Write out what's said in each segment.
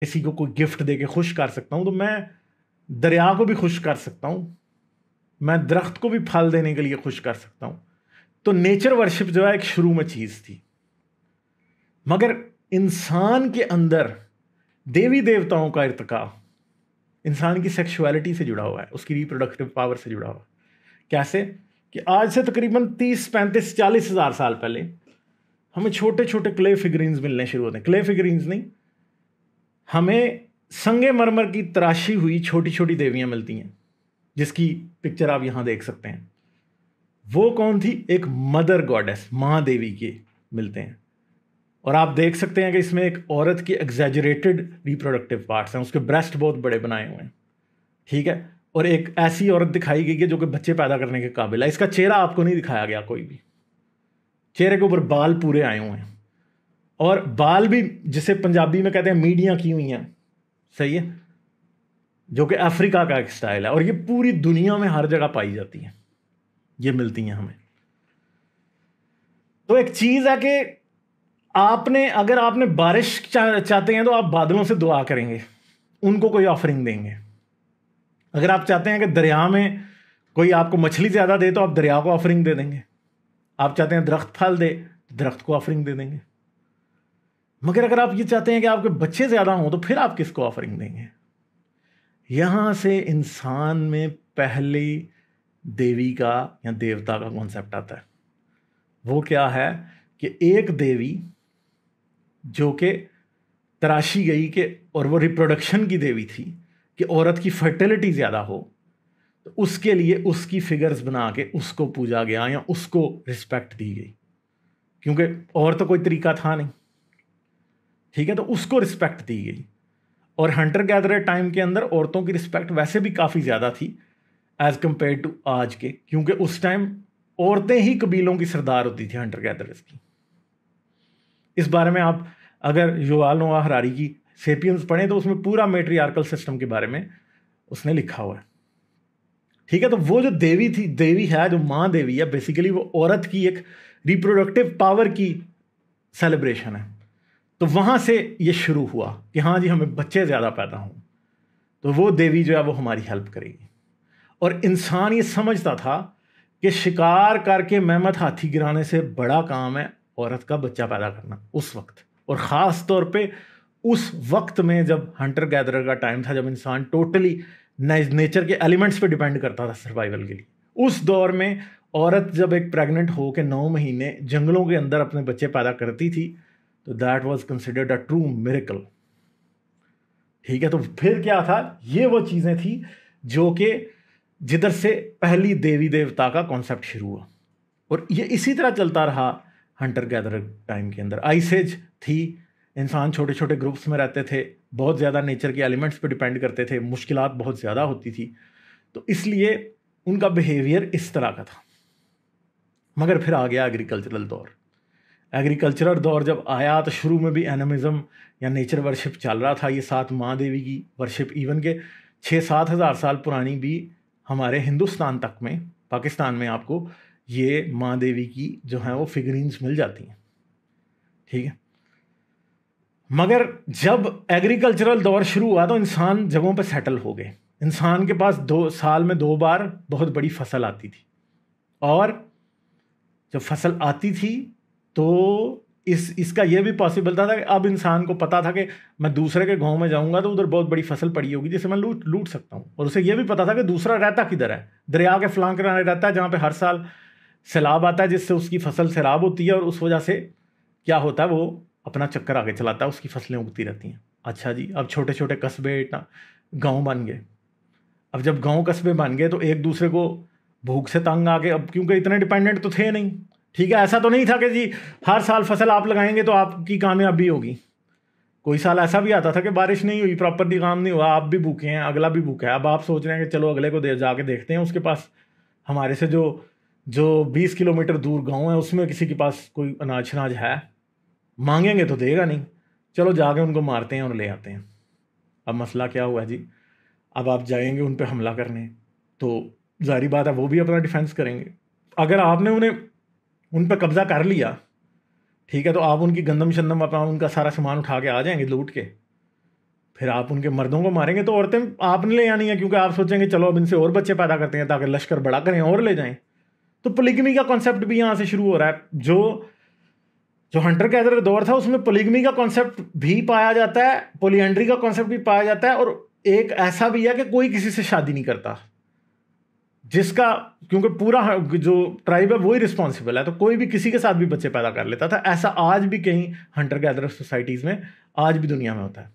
किसी को कोई गिफ्ट दे के खुश कर सकता हूं, तो मैं दरिया को भी खुश कर सकता हूं, मैं दरख्त को भी फल देने के लिए खुश कर सकता हूं। तो नेचर वर्शिप जो है एक शुरू में चीज थी, मगर इंसान के अंदर देवी देवताओं का इर्तिका इंसान की सेक्सुअलिटी से जुड़ा हुआ है, उसकी रिप्रोडक्टिव पावर से जुड़ा हुआ है। कैसे कि आज से तकरीबन 30, 35, 40 हज़ार साल पहले हमें छोटे छोटे क्ले फिगरीन्स मिलने शुरू होते हैं। क्ले फिगरीन्स नहीं, हमें संगे मरमर की तराशी हुई छोटी छोटी देवियां मिलती हैं, जिसकी पिक्चर आप यहां देख सकते हैं। वो कौन थी? एक मदर गॉडेस, मां देवी के मिलते हैं। और आप देख सकते हैं कि इसमें एक औरत की एग्जैजरेटेड रिप्रोडक्टिव पार्ट्स हैं, उसके ब्रेस्ट बहुत बड़े बनाए हुए हैं, ठीक है। और एक ऐसी औरत दिखाई गई है जो कि बच्चे पैदा करने के काबिल है। इसका चेहरा आपको नहीं दिखाया गया, कोई भी चेहरे के ऊपर बाल पूरे आए हुए हैं, और बाल भी जिसे पंजाबी में कहते हैं मीडियां की हुई हैं, सही है, जो कि अफ्रीका का एक स्टाइल है। और ये पूरी दुनिया में हर जगह पाई जाती हैं, ये मिलती हैं हमें। तो एक चीज है कि अगर आपने बारिश चाहते हैं तो आप बादलों से दुआ करेंगे, उनको कोई ऑफरिंग देंगे। अगर आप चाहते हैं कि दरिया में कोई आपको मछली ज्यादा दे तो आप दरिया को ऑफरिंग दे देंगे। आप चाहते हैं दरख्त फल दे तो दरख्त को ऑफरिंग दे देंगे। मगर अगर आप ये चाहते हैं कि आपके बच्चे ज्यादा हों तो फिर आप किसको ऑफरिंग देंगे? यहां से इंसान में पहली देवी का या देवता का कॉन्सेप्ट आता है। वो क्या है कि एक देवी जो कि तराशी गई कि, और वो रिप्रोडक्शन की देवी थी कि औरत की फर्टिलिटी ज़्यादा हो, तो उसके लिए उसकी फिगर्स बना के उसको पूजा गया या उसको रिस्पेक्ट दी गई, क्योंकि और तो कोई तरीका था नहीं, ठीक है। तो उसको रिस्पेक्ट दी गई। और हंटर गैदरर टाइम के अंदर औरतों की रिस्पेक्ट वैसे भी काफ़ी ज़्यादा थी एज कंपेयर टू आज के, क्योंकि उस टाइम औरतें ही कबीलों की सरदार होती थी हंटर गैदरर्स की। इस बारे में आप अगर युवाल नोआ हरारी की सेपियंस पढ़ें तो उसमें पूरा मैट्रियार्कल सिस्टम के बारे में उसने लिखा हुआ है, ठीक है। तो वो जो देवी थी, देवी है जो मां देवी है, बेसिकली वो औरत की एक रिप्रोडक्टिव पावर की सेलिब्रेशन है। तो वहां से ये शुरू हुआ कि हाँ जी, हमें बच्चे ज़्यादा पैदा हों तो वो देवी जो है वो हमारी हेल्प करेगी। और इंसान ये समझता था कि शिकार करके मेहमत हाथी गिराने से बड़ा काम है औरत का बच्चा पैदा करना उस वक्त। और ख़ास तौर पे उस वक्त में जब हंटर गैदरर का टाइम था, जब इंसान टोटली नेचर के एलिमेंट्स पे डिपेंड करता था सर्वाइवल के लिए। उस दौर में औरत जब एक प्रेग्नेंट हो के 9 महीने जंगलों के अंदर अपने बच्चे पैदा करती थी तो that was considered a true miracle, ठीक है। तो फिर क्या था, ये वो चीज़ें थी जो कि जिधर से पहली देवी देवता का कॉन्सेप्ट शुरू हुआ। और ये इसी तरह चलता रहा हंटर गैदरर टाइम के अंदर। आइस एज थी, इंसान छोटे छोटे ग्रुप्स में रहते थे, बहुत ज़्यादा नेचर के एलिमेंट्स पे डिपेंड करते थे, मुश्किलात बहुत ज़्यादा होती थी, तो इसलिए उनका बिहेवियर इस तरह का था। मगर फिर आ गया एग्रीकल्चरल दौर। एग्रीकल्चरल दौर जब आया तो शुरू में भी एनिमिज्म या नेचर वर्शिप चल रहा था, ये 7 माँ देवी की वर्शिप, इवन के 6-7 हज़ार साल पुरानी भी हमारे हिंदुस्तान तक में, पाकिस्तान में आपको ये माँ देवी की जो है वो फिगरीन्स मिल जाती हैं, ठीक है। मगर जब एग्रीकल्चरल दौर शुरू हुआ तो इंसान जगहों पर सेटल हो गए। इंसान के पास 2 साल में 2 बार बहुत बड़ी फसल आती थी, और जब फसल आती थी तो इसका यह भी पॉसिबल था कि अब इंसान को पता था कि मैं दूसरे के गांव में जाऊंगा तो उधर बहुत बड़ी फसल पड़ी होगी जिसे मैं लूट सकता हूं। और उसे यह भी पता था कि दूसरा रहता किधर है, दरिया के फलां किनारे रहता है, जहां पे हर साल सैलाब आता है जिससे उसकी फसल सैलाब होती है, और उस वजह से क्या होता है, वो अपना चक्कर आगे चलाता है, उसकी फसलें उगती रहती हैं। अच्छा जी, अब छोटे छोटे कस्बे गाँव बन गए। अब जब गाँव कस्बे बन गए तो एक दूसरे को भूख से तंग आ गए, अब क्योंकि इतने डिपेंडेंट तो थे नहीं, ठीक है। ऐसा तो नहीं था कि जी हर साल फसल आप लगाएंगे तो आपकी कामयाबी होगी। कोई साल ऐसा भी आता था कि बारिश नहीं हुई, प्रॉपरली काम नहीं हुआ, आप भी भूखे हैं, अगला भी भूखा है। अब आप सोच रहे हैं कि चलो अगले को जाके देखते हैं, उसके पास हमारे से जो जो 20 किलोमीटर दूर गांव है उसमें किसी के पास कोई अनाज शनाज है, मांगेंगे तो देगा नहीं, चलो जाके उनको मारते हैं और ले आते हैं। अब मसला क्या हुआ जी, अब आप जाएंगे उन पर हमला करने तो जाहिर बात है वो भी अपना डिफेंस करेंगे। अगर आपने उन पर कब्जा कर लिया, ठीक है, तो आप उनकी गंदम शंदम अपना उनका सारा सामान उठा के आ जाएंगे लूट के, फिर आप उनके मर्दों को मारेंगे तो औरतें आपने ले आनी है, क्योंकि आप सोचेंगे चलो अब इनसे और बच्चे पैदा करते हैं ताकि लश्कर बड़ा करें और ले जाएं। तो पोलिगमी का कॉन्सेप्ट भी यहाँ से शुरू हो रहा है। जो हंटर गैदरर दौर था उसमें पोलिगमी का कॉन्सेप्ट भी पाया जाता है, पोलिएंड्री का कॉन्सेप्ट भी पाया जाता है, और एक ऐसा भी है कि कोई किसी से शादी नहीं करता, जिसका क्योंकि पूरा जो ट्राइब है वही रिस्पॉन्सिबल है, तो कोई भी किसी के साथ भी बच्चे पैदा कर लेता था। ऐसा आज भी कहीं हंटर गैदरर सोसाइटीज़ में आज भी दुनिया में होता है।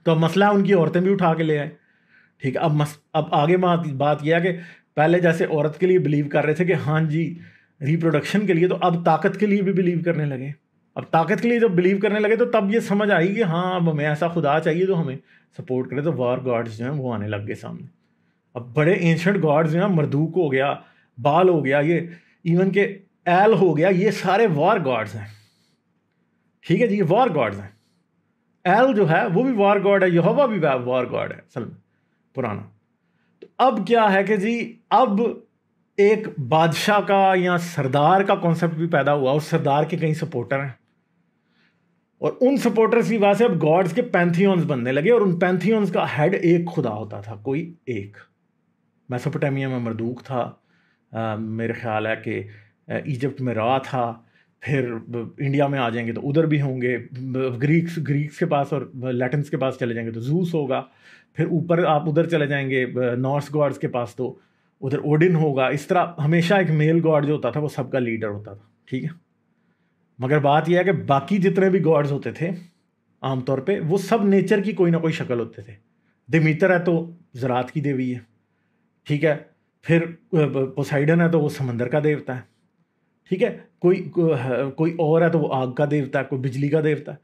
तो अब मसला है उनकी औरतें भी उठा के ले आए। ठीक है, अब आगे बात यह है कि पहले जैसे औरत के लिए बिलीव कर रहे थे कि हाँ जी रिप्रोडक्शन के लिए, तो अब ताकत के लिए भी बिलीव करने लगे। अब ताकत के लिए जब बिलीव करने लगे तो तब ये समझ आई कि हाँ अब हमें ऐसा खुदा चाहिए जो हमें सपोर्ट करे। तो वॉर गॉड्स जो हैं वो आने लग गए सामने। अब बड़े एंशंट गॉड्स जो हैं, मरदूक हो गया, बाल हो गया, ये इवन के एल हो गया, ये सारे वॉर गॉड्स हैं। ठीक है जी, ये वॉर गॉड्स हैं। एल जो है वो भी वॉर गॉड है, यहोवा भी वॉर गॉड है असल में पुराना। तो अब क्या है कि जी अब एक बादशाह का या सरदार का कॉन्सेप्ट भी पैदा हुआ, और सरदार के कई सपोर्टर हैं, और उन सपोर्टर्स की वजह से अब गॉड्स के पैंथियंस बनने लगे, और उन पैंथियंस का हेड एक खुदा होता था, कोई एक। मेसोपोटामिया में मरदूक था, मेरे ख्याल है कि इजिप्ट में रा था, फिर इंडिया में आ जाएंगे तो उधर भी होंगे, ग्रीक्स के पास और लैटिन्स के पास चले जाएंगे तो जूस होगा, फिर ऊपर आप उधर चले जाएंगे नॉर्स गॉड्स के पास तो उधर ओडिन होगा। इस तरह हमेशा एक मेल गॉड जो होता था वो सबका लीडर होता था। ठीक है, मगर बात यह है कि बाकी जितने भी गॉड्स होते थे आमतौर पे वो सब नेचर की कोई ना कोई शक्ल होते थे। दिमीतर है तो ज़रात की देवी है, ठीक है, फिर पोसाइडन है तो वो समंदर का देवता है, ठीक है, कोई और है तो वो आग का देवता है, कोई बिजली का देवता है।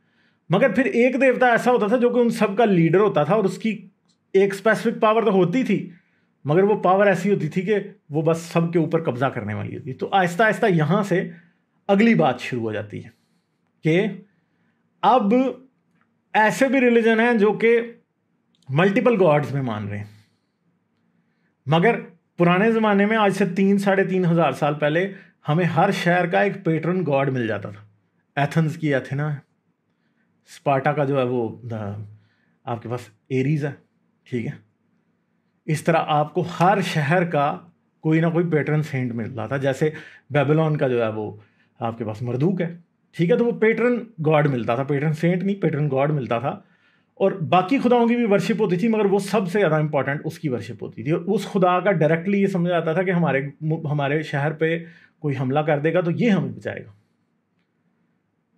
मगर फिर एक देवता ऐसा होता था जो कि उन सब का लीडर होता था, और उसकी एक स्पेसिफिक पावर तो होती थी, मगर वो पावर ऐसी होती थी कि वो बस सब के ऊपर कब्जा करने वाली होती। तो आहिस्ता आहिस्ता यहाँ से अगली बात शुरू हो जाती है कि अब ऐसे भी रिलीजन हैं जो कि मल्टीपल गॉड्स में मान रहे हैं। मगर पुराने ज़माने में, आज से 3-3,500 साल पहले, हमें हर शहर का एक पेट्रन गॉड मिल जाता था। एथेंस की एथेना है, स्पार्टा का जो है वो आपके पास एरीज है, ठीक है। इस तरह आपको हर शहर का कोई ना कोई पेट्रन सेंट मिलता था। जैसे बेबीलोन का जो है वो आपके पास मरदूक है, ठीक है, तो वो पेट्रन गॉड मिलता था, पेट्रन सेंट नहीं, पेट्रन गॉड मिलता था। और बाकी खुदाओं की भी वर्शिप होती थी, मगर वो सबसे ज़्यादा इंपॉर्टेंट उसकी वर्शिप होती थी। और उस खुदा का डायरेक्टली ये समझा जाता था कि हमारे शहर पे कोई हमला कर देगा तो ये हमें बचाएगा।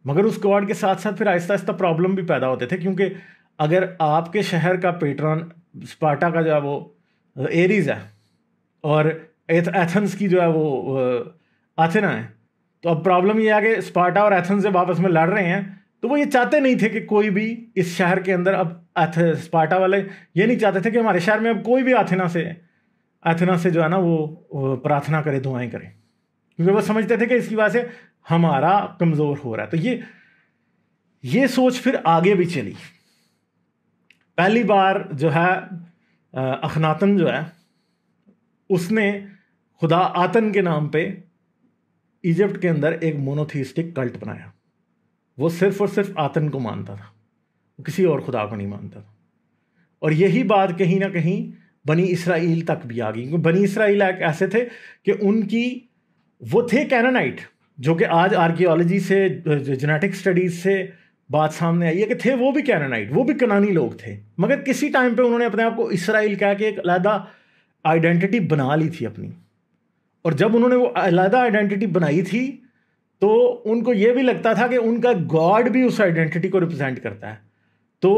मगर उस गॉड के साथ साथ फिर आहिस्ता आहिस्ता प्रॉब्लम भी पैदा होते थे, क्योंकि अगर आपके शहर का पेट्रन स्पार्टा का जो है वो एरीज है और एथेंस की जो है वो एथेना है, तो अब प्रॉब्लम ये है कि स्पार्टा और एथेंस जब आपस में लड़ रहे हैं तो वो ये चाहते नहीं थे कि कोई भी इस शहर के अंदर, अब स्पार्टा वाले ये नहीं चाहते थे कि हमारे शहर में अब कोई भी एथेना से जो है ना वो प्रार्थना करे, दुआएं करे, क्योंकि वो समझते थे कि इसकी वजह से हमारा कमज़ोर हो रहा है। तो ये सोच फिर आगे भी चली। पहली बार जो है अखनातन जो है उसने खुदा आतन के नाम पे इजिप्ट के अंदर एक मोनोथीस्टिक कल्ट बनाया। वो सिर्फ और सिर्फ आतन को मानता था, वो किसी और खुदा को नहीं मानता था। और यही बात कहीं ना कहीं बनी इसराइल तक भी आ गई, क्योंकि बनी इसराइल ऐसे थे कि वो थे कैनानाइट, जो कि आज आर्कियोलॉजी से, जेनेटिक स्टडीज से बात सामने आई है कि थे वो भी कैनानाइट, वो भी कनानी लोग थे। मगर किसी टाइम पे उन्होंने अपने आप को इसराइल कह के एक अलग आइडेंटिटी बना ली थी अपनी। और जब उन्होंने वो अलग आइडेंटिटी बनाई थी तो उनको ये भी लगता था कि उनका गॉड भी उस आइडेंटिटी को रिप्रेजेंट करता है। तो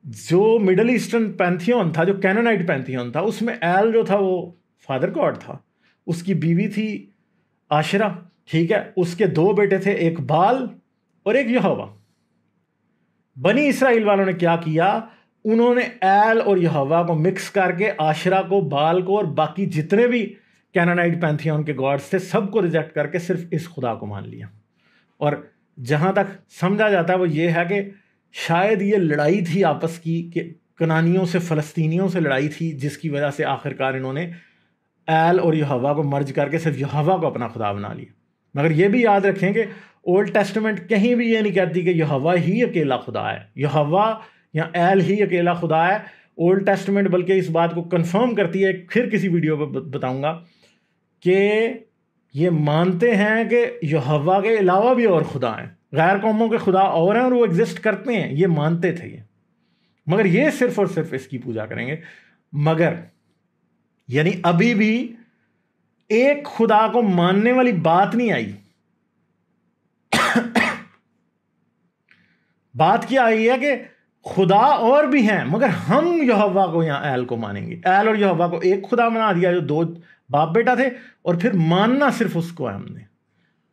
जो मिडल ईस्टर्न पैंथियन था, जो कैनानाइट पैंथियन था, उसमें एल जो था वो फादर गॉड था, उसकी बीवी थी आशरा, ठीक है, उसके 2 बेटे थे, एक बाल और एक यहोवा। बनी इसराइल वालों ने क्या किया, उन्होंने एल और यहोवा को मिक्स करके आशरा को, बाल को और बाकी जितने भी कैनानाइट पैंथियन के गॉड्स थे सबको रिजेक्ट करके सिर्फ इस खुदा को मान लिया। और जहां तक समझा जाता है वो ये है कि शायद ये लड़ाई थी आपस की, कि कनानियों से फ़लस्तीनियों से लड़ाई थी, जिसकी वजह से आखिरकार इन्होंने एल और यहोवा को मर्ज करके सिर्फ यहोवा को अपना खुदा बना लिया। मगर ये भी याद रखें कि ओल्ड टेस्टामेंट कहीं भी ये नहीं कहती कि यहोवा ही अकेला खुदा है। यहोवा या एल ही अकेला खुदा है। ओल्ड टेस्टमेंट बल्कि इस बात को कंफर्म करती है, फिर किसी वीडियो पर बताऊंगा, कि ये मानते हैं कि यहोवा के अलावा भी और खुदा हैं, गैर कौमों के खुदा और हैं और वो एग्जिस्ट करते हैं, ये मानते थे ये, मगर ये सिर्फ और सिर्फ इसकी पूजा करेंगे। मगर यानी अभी भी एक खुदा को मानने वाली बात नहीं आई। बात क्या आई है कि खुदा और भी हैं, मगर हम यहोवा को यहां एल को मानेंगे। एल और यहोवा को एक खुदा बना दिया जो दो बाप बेटा थे, और फिर मानना सिर्फ उसको है हमने।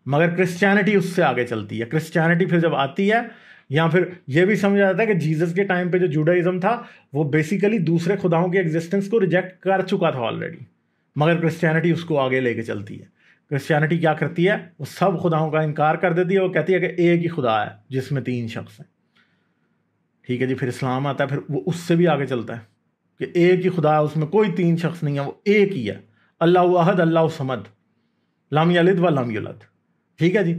मगर क्रिश्चियनिटी उससे आगे चलती है। क्रिश्चियनिटी फिर जब आती है, या फिर यह भी समझा जाता है कि जीसस के टाइम पे जो जुडाइज्म था वो बेसिकली दूसरे खुदाओं के एग्जिस्टेंस को रिजेक्ट कर चुका था ऑलरेडी, मगर क्रिश्चियनिटी उसको आगे लेके चलती है। क्रिश्चियनिटी क्या करती है, वो सब खुदाओं का इनकार कर देती है, वो कहती है कि एक ही खुदा है जिसमें 3 शख्स हैं। ठीक है जी। फिर इस्लाम आता है, फिर वो उससे भी आगे चलता है कि एक ही खुदा है, उसमें कोई 3 शख्स नहीं है, वो एक ही है, अल्लाह अहद अल्लाह समद लम यलिद व लम युलद। ठीक है जी।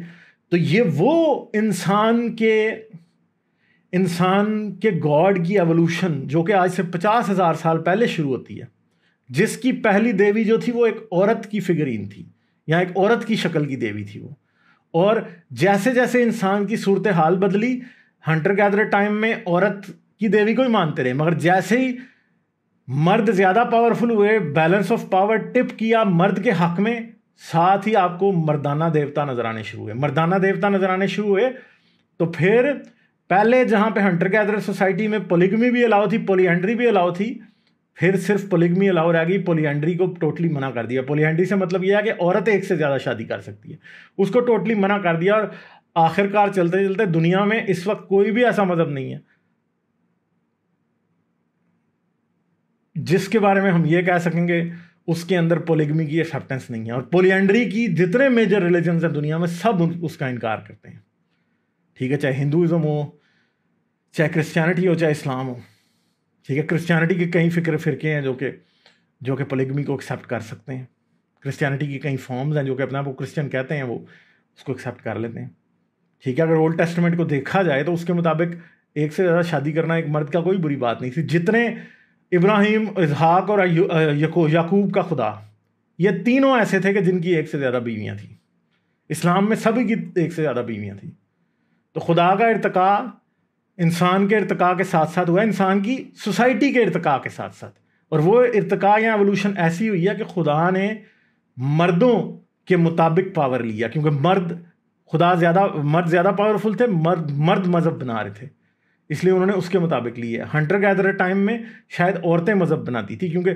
तो ये वो इंसान के गॉड की एवोल्यूशन जो कि आज से 50,000 साल पहले शुरू होती है, जिसकी पहली देवी जो थी वो एक औरत की फिगरीन थी, या एक औरत की शक्ल की देवी थी वो। और जैसे जैसे इंसान की सूरत हाल बदली, हंटर गैदरर टाइम में औरत की देवी को ही मानते रहे, मगर जैसे ही मर्द ज्यादा पावरफुल हुए, बैलेंस ऑफ पावर टिप किया मर्द के हक में, साथ ही आपको मर्दाना देवता नजर आने शुरू हुए। मर्दाना देवता नजर आने शुरू हुए तो फिर पहले जहां पे हंटर गैदरर सोसाइटी में पोलिगमी भी अलाउ थी, पोलिएंड्री भी अलाउ थी, फिर सिर्फ पोलिगमी अलाउ रह गई, पोलिएंड्री को टोटली मना कर दिया। पोलिएंड्री से मतलब यह है कि औरत एक से ज्यादा शादी कर सकती है, उसको टोटली मना कर दिया। और आखिरकार चलते चलते दुनिया में इस वक्त कोई भी ऐसा मजहब नहीं है जिसके बारे में हम ये कह सकेंगे उसके अंदर पोलिगमी की एक्सेप्टेंस नहीं है। और पोलिएंड्री की जितने मेजर रिलीजन्स हैं दुनिया में, सब उसका इनकार करते हैं। ठीक है, चाहे हिंदुइज्म हो, चाहे क्रिश्चियनिटी हो, चाहे इस्लाम हो। ठीक है, क्रिश्चियनिटी के कई फिरके हैं जो कि पोलिगमी को एक्सेप्ट कर सकते हैं। क्रिश्चियनिटी की कई फॉर्म्स हैं जो कि अपने आप को क्रिश्चियन कहते हैं, वो उसको एक्सेप्ट कर लेते हैं। ठीक है, अगर ओल्ड टेस्टामेंट को देखा जाए तो उसके मुताबिक एक से ज़्यादा शादी करना एक मर्द का कोई बुरी बात नहीं थी। जितने इब्राहिम, इसहाक और याकूब का खुदा, ये तीनों ऐसे थे कि जिनकी एक से ज़्यादा बीवियाँ थी। इस्लाम में सभी की एक से ज़्यादा बीवियाँ थी। तो खुदा का इर्तिका इंसान के इर्तिका के साथ साथ हुआ, इंसान की सोसाइटी के इर्तिका के साथ साथ। और वो इर्तिका या एवोल्यूशन ऐसी हुई है कि खुदा ने मर्दों के मुताबिक पावर लिया, क्योंकि मर्द ज़्यादा पावरफुल थे, मर्द मजहब बना रहे थे, इसलिए उन्होंने उसके मुताबिक लिए। हंटर गैदरर टाइम में शायद औरतें मजहब बनाती थी, क्योंकि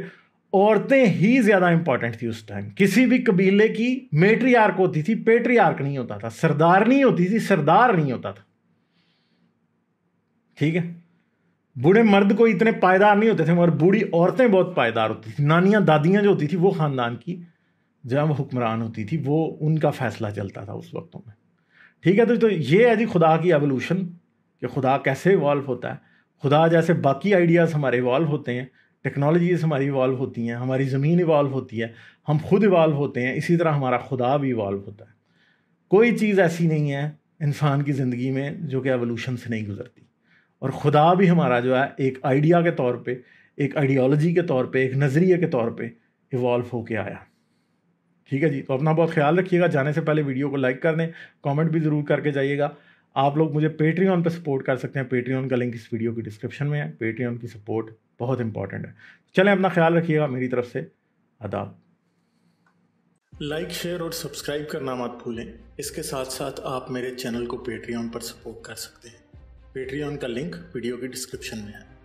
औरतें ही ज़्यादा इंपॉर्टेंट थी उस टाइम। किसी भी कबीले की मेट्रियार्क होती थी, पेट्रियार्क नहीं होता था, सरदार नहीं होती थी, सरदार नहीं होता था। ठीक है, बूढ़े मर्द को इतने पायदार नहीं होते थे, मगर बूढ़ी औरतें बहुत पायदार होती थी। नानियां दादियां जो होती थी वो ख़ानदान की जब हुक्मरान होती थी, वो उनका फैसला चलता था उस वक्तों में। ठीक है, तो ये है जी खुदा की एवोल्यूशन, कि खुदा कैसे इवॉल्व होता है। खुदा जैसे बाकी आइडियाज़ हमारे इवॉल्व होते हैं, टेक्नोलॉजीज़ हमारी इवॉल्व होती हैं, हमारी ज़मीन इवॉल्व होती है, हम खुद इवॉल्व होते हैं, इसी तरह हमारा खुदा भी इवॉल्व होता है। कोई चीज़ ऐसी नहीं है इंसान की ज़िंदगी में जो कि एवोल्यूशन से नहीं गुजरती। और खुदा भी हमारा जो है एक आइडिया के तौर पे, एक आइडियोलॉजी के तौर पे, एक नज़रिए के तौर पे इवॉल्व होके आया। ठीक है जी, तो अपना बहुत ख्याल रखिएगा। जाने से पहले वीडियो को लाइक कर दें, कमेंट भी ज़रूर करके जाइएगा। आप लोग मुझे पेट्रियन पे सपोर्ट कर सकते हैं, पेट्रियन का लिंक इस वीडियो की डिस्क्रिप्शन में है। पेट्रियन की सपोर्ट बहुत इंपॉर्टेंट है। चलें, अपना ख्याल रखिएगा। मेरी तरफ से आदाब। लाइक, शेयर और सब्सक्राइब करना मत भूलें। इसके साथ साथ आप मेरे चैनल को पेट्रियन पर सपोर्ट कर सकते हैं। पेट्रियन का लिंक वीडियो की डिस्क्रिप्शन में है।